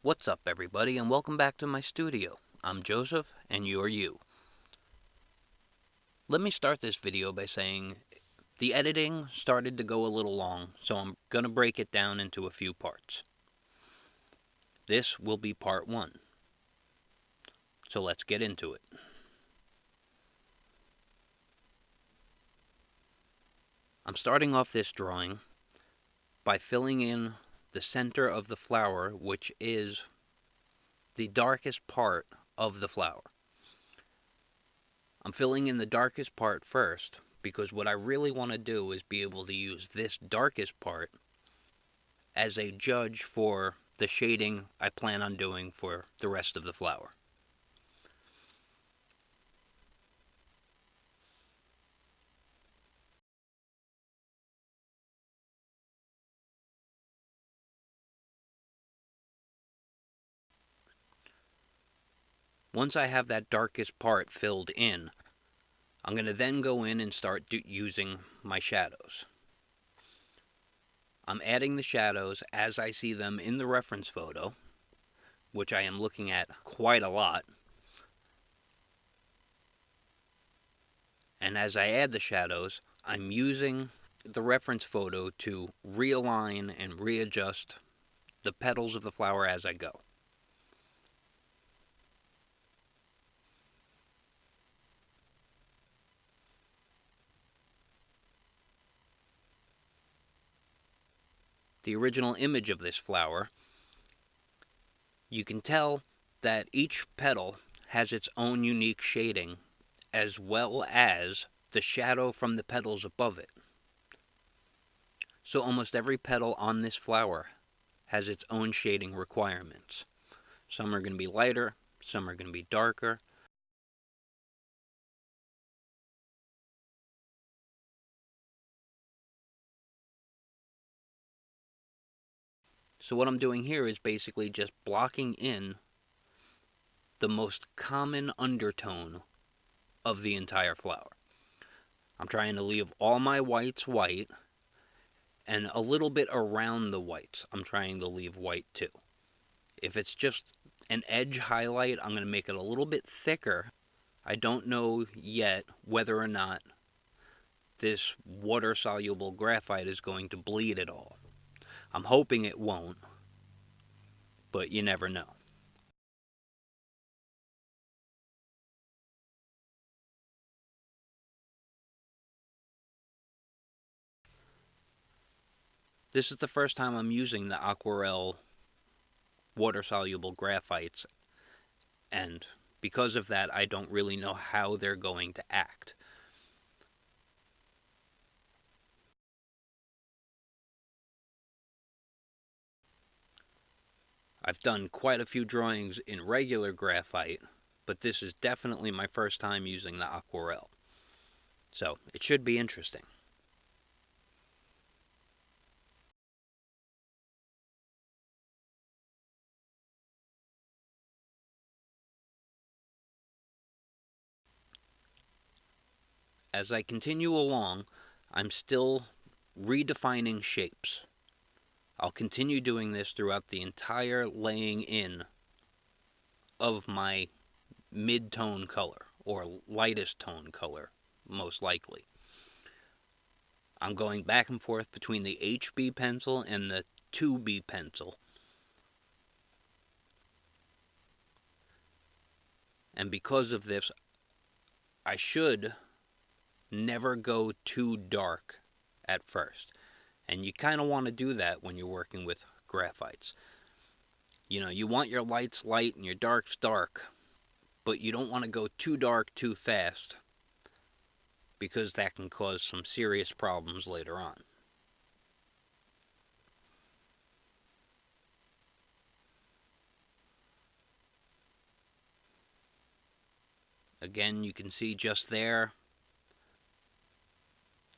What's up, everybody, and welcome back to my studio. I'm Joseph, and you're you. Let me start this video by saying the editing started to go a little long, so I'm going to break it down into a few parts. This will be part 1. So let's get into it. I'm starting off this drawing by filling in the center of the flower, which is the darkest part of the flower. I'm filling in the darkest part first because what I really want to do is be able to use this darkest part as a judge for the shading I plan on doing for the rest of the flower. Once I have that darkest part filled in, I'm going to then go in and start using my shadows. I'm adding the shadows as I see them in the reference photo, which I am looking at quite a lot. And as I add the shadows, I'm using the reference photo to realign and readjust the petals of the flower as I go. The original image of this flower, you can tell that each petal has its own unique shading, as well as the shadow from the petals above it. So almost every petal on this flower has its own shading requirements. Some are going to be lighter, some are going to be darker. So what I'm doing here is basically just blocking in the most common undertone of the entire flower. I'm trying to leave all my whites white, and a little bit around the whites I'm trying to leave white too. If it's just an edge highlight, I'm going to make it a little bit thicker. I don't know yet whether or not this water-soluble graphite is going to bleed at all. I'm hoping it won't, but you never know. This is the first time I'm using the Aquarelle Water-soluble Graphites, and because of that, I don't really know how they're going to act. I've done quite a few drawings in regular graphite, but this is definitely my first time using the Aquarelle. So, it should be interesting. As I continue along, I'm still redefining shapes. I'll continue doing this throughout the entire laying in of my mid-tone color, or lightest tone color, most likely. I'm going back and forth between the HB pencil and the 2B pencil. And because of this, I should never go too dark at first. And you kind of want to do that when you're working with graphites. You know, you want your lights light and your darks dark, but you don't want to go too dark too fast, because that can cause some serious problems later on. Again, you can see just there,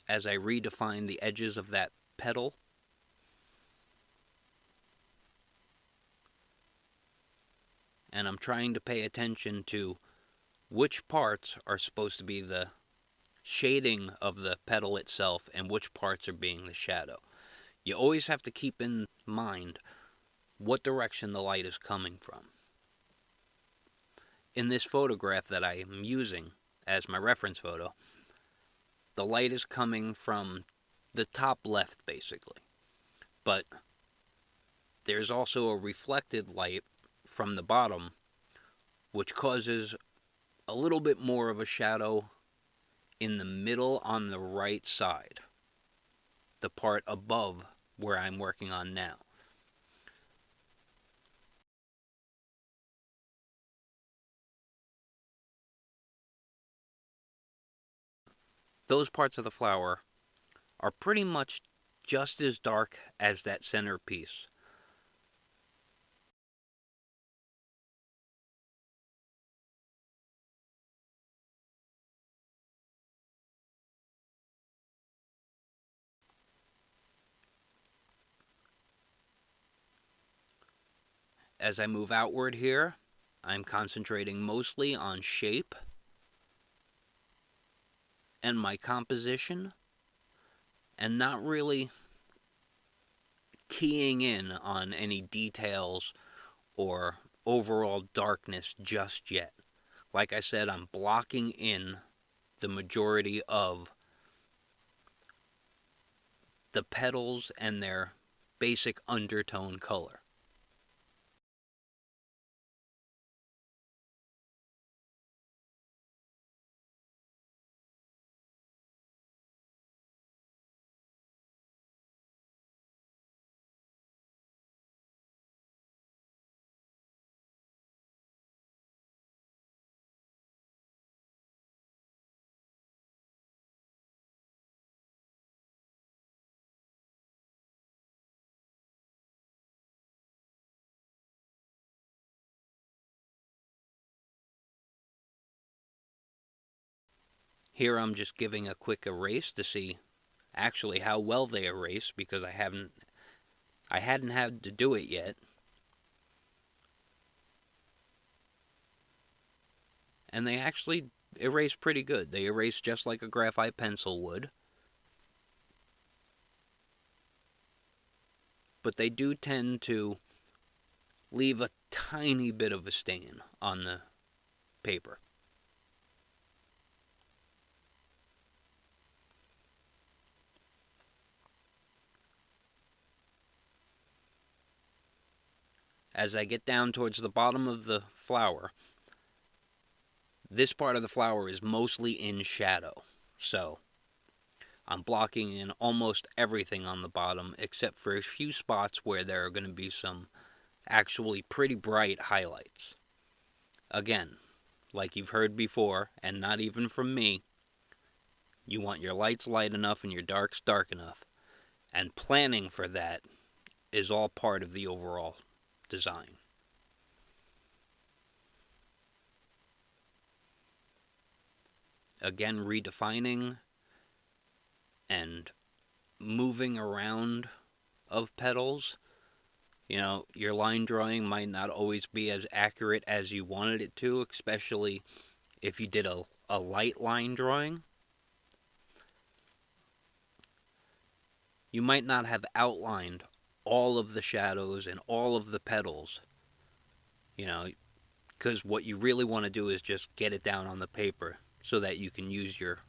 as I redefine the edges of that petal, and I'm trying to pay attention to which parts are supposed to be the shading of the petal itself and which parts are being the shadow. You always have to keep in mind what direction the light is coming from. In this photograph that I am using as my reference photo, the light is coming from the top left, basically. But there's also a reflected light from the bottom, which causes a little bit more of a shadow in the middle on the right side, the part above where I'm working on now. Those parts of the flower are pretty much just as dark as that center piece. As I move outward here, I'm concentrating mostly on shape and my composition, and not really keying in on any details or overall darkness just yet. Like I said, I'm blocking in the majority of the petals and their basic undertone color. Here I'm just giving a quick erase to see actually how well they erase, because I hadn't had to do it yet. And they actually erase pretty good. They erase just like a graphite pencil would. But they do tend to leave a tiny bit of a stain on the paper. As I get down towards the bottom of the flower, this part of the flower is mostly in shadow, so I'm blocking in almost everything on the bottom except for a few spots where there are going to be some actually pretty bright highlights. Again, like you've heard before, and not even from me, you want your lights light enough and your darks dark enough, and planning for that is all part of the overall design. Again, redefining and moving around of petals. You know, your line drawing might not always be as accurate as you wanted it to, especially if you did a light line drawing. You might not have outlined all of the shadows and all of the petals, you know, because what you really want to do is just get it down on the paper so that you can use your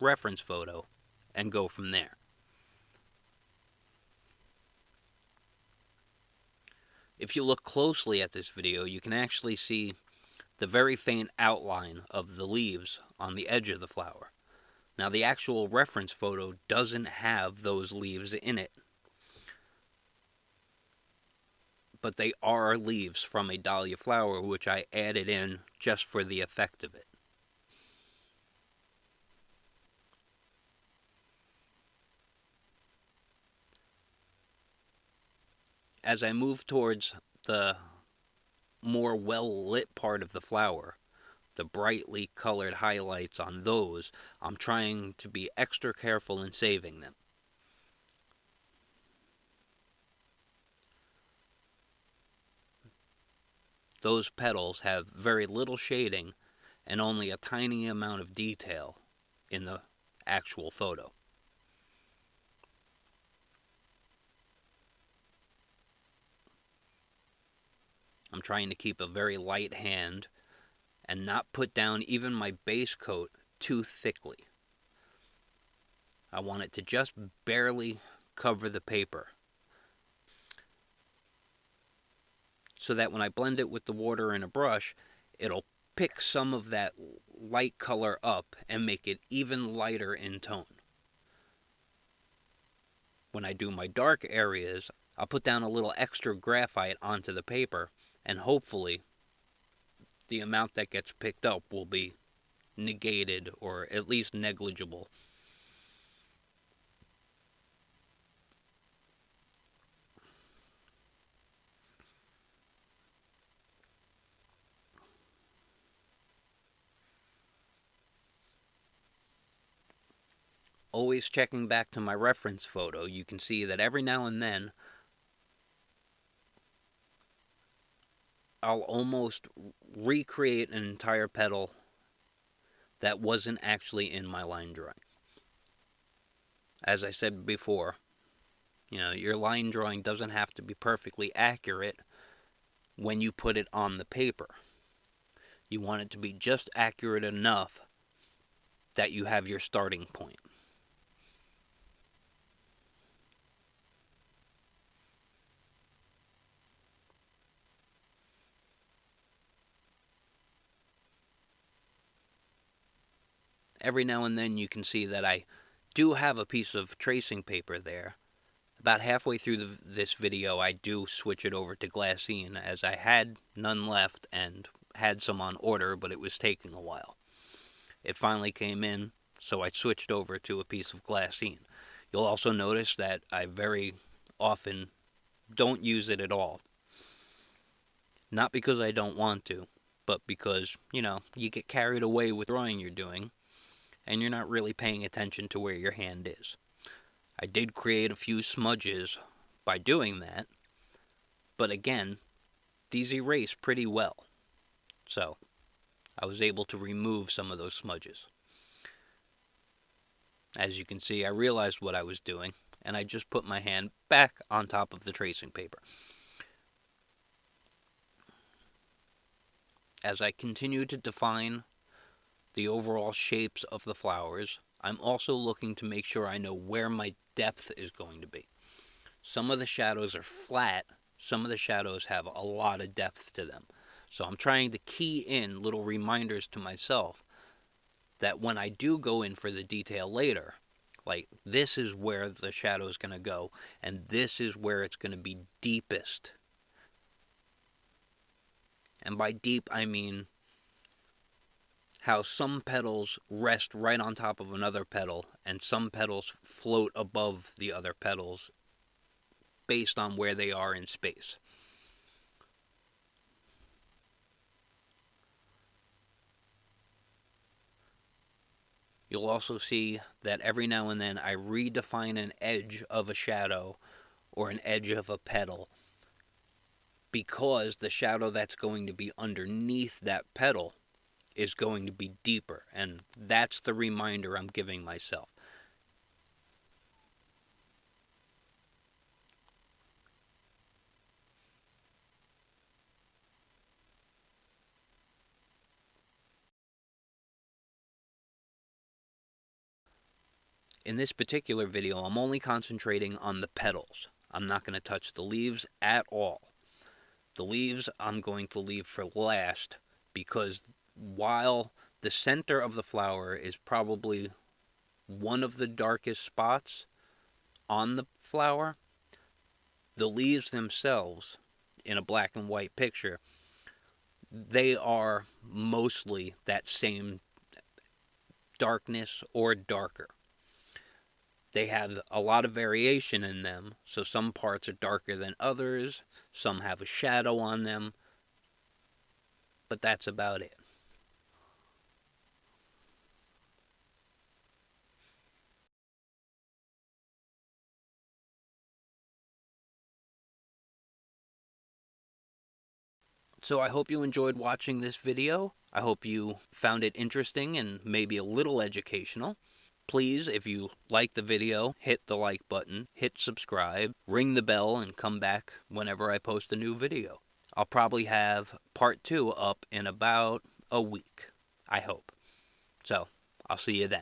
reference photo and go from there. If you look closely at this video, you can actually see the very faint outline of the leaves on the edge of the flower. Now, the actual reference photo doesn't have those leaves in it, but they are leaves from a dahlia flower, which I added in just for the effect of it. As I move towards the more well-lit part of the flower, the brightly colored highlights on those, I'm trying to be extra careful in saving them. Those petals have very little shading and only a tiny amount of detail in the actual photo. I'm trying to keep a very light hand and not put down even my base coat too thickly. I want it to just barely cover the paper, so that when I blend it with the water in a brush, it'll pick some of that light color up and make it even lighter in tone. When I do my dark areas, I'll put down a little extra graphite onto the paper, and hopefully the amount that gets picked up will be negated or at least negligible. Always checking back to my reference photo, you can see that every now and then I'll almost recreate an entire petal that wasn't actually in my line drawing. As I said before, your line drawing doesn't have to be perfectly accurate when you put it on the paper. You want it to be just accurate enough that you have your starting point. Every now and then you can see that I do have a piece of tracing paper there. About halfway through this video, I do switch it over to glassine, as I had none left and had some on order, but it was taking a while. It finally came in, so I switched over to a piece of glassine. You'll also notice that I very often don't use it at all. Not because I don't want to, but because, you get carried away with drawing you're doing, and you're not really paying attention to where your hand is. I did create a few smudges by doing that, but again, these erase pretty well. So, I was able to remove some of those smudges. As you can see, I realized what I was doing, and I just put my hand back on top of the tracing paper. As I continue to define the overall shapes of the flowers, I'm also looking to make sure I know where my depth is going to be. Some of the shadows are flat, some of the shadows have a lot of depth to them. So I'm trying to key in little reminders to myself that when I do go in for the detail later, like this is where the shadow is going to go, and this is where it's going to be deepest. And by deep, I mean how some petals rest right on top of another petal, and some petals float above the other petals based on where they are in space. You'll also see that every now and then I redefine an edge of a shadow or an edge of a petal, because the shadow that's going to be underneath that petal is going to be deeper, and that's the reminder I'm giving myself. In this particular video, I'm only concentrating on the petals. I'm not going to touch the leaves at all. The leaves I'm going to leave for last, because while the center of the flower is probably one of the darkest spots on the flower, the leaves themselves, in a black and white picture, they are mostly that same darkness or darker. They have a lot of variation in them, so some parts are darker than others, some have a shadow on them, but that's about it. So I hope you enjoyed watching this video. I hope you found it interesting and maybe a little educational. Please, if you like the video, hit the like button, hit subscribe, ring the bell, and come back whenever I post a new video. I'll probably have part 2 up in about a week, I hope. So, I'll see you then.